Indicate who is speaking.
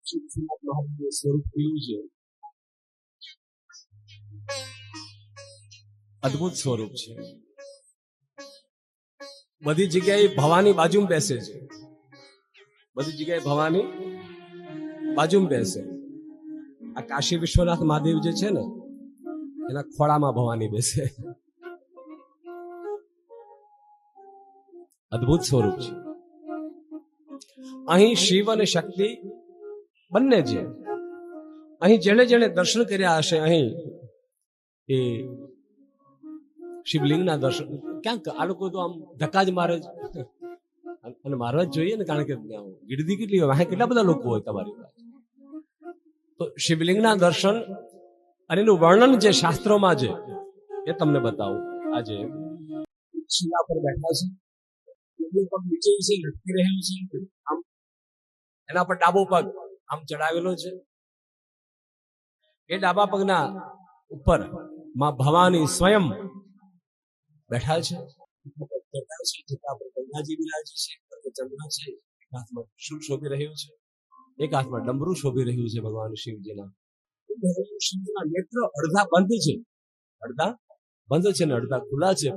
Speaker 1: શ્રીનાથ મહારાજનું સ્વરૂપ કેવું છે? અદ્ભુત સ્વરૂપ છે. બધી જગ્યાએ ભવાની બાજુમાં બેસે છે. બધી જગ્યાએ ભવાની બાજુમાં બેસે. આ કાશી વિશ્વનાથ મહાદેવ જે છે ને, એના ખોળામાં ભવાની બેસે. અદ્ભુત સ્વરૂપ છે. અહીં શિવ અને શક્તિ બંને છે. અહીં જેણે જેણે દર્શન કર્યા હશે, અહીં એ શિવલિંગના દર્શન ક્યાંક આ લોકો તો આમ ધક્કા જ મારે છે. અને મારવા જ જોઈએ ને, કારણ કે ગીરદી કેટલી હોય, કેટલા બધા લોકો હોય તમારી પાસે. તો શિવલિંગના દર્શન અને એનું વર્ણન જે શાસ્ત્રોમાં છે એ તમને બતાવું. આજે શિલા પર બેઠા છે, પગ નીચે વિશે લટકી રહેલું છે, આમ એના પર ડાબો પગ આમ ચડાવેલો છે. એ ડાબા પગના ઉપર માં ભવાની સ્વયં બેઠા છે. ગંગાજી બિરાજે છે, ચંદ્ર છે, એક હાથમાં ત્રિશૂળ શોભી રહ્યું છે, એક હાથમાં ડમરું શોભી રહ્યું છે. ભગવાન શિવજીના શિવજીના નેત્ર અડધા બંધ છે, અડધા બંધ છે ને અડધા ખુલ્લા છે.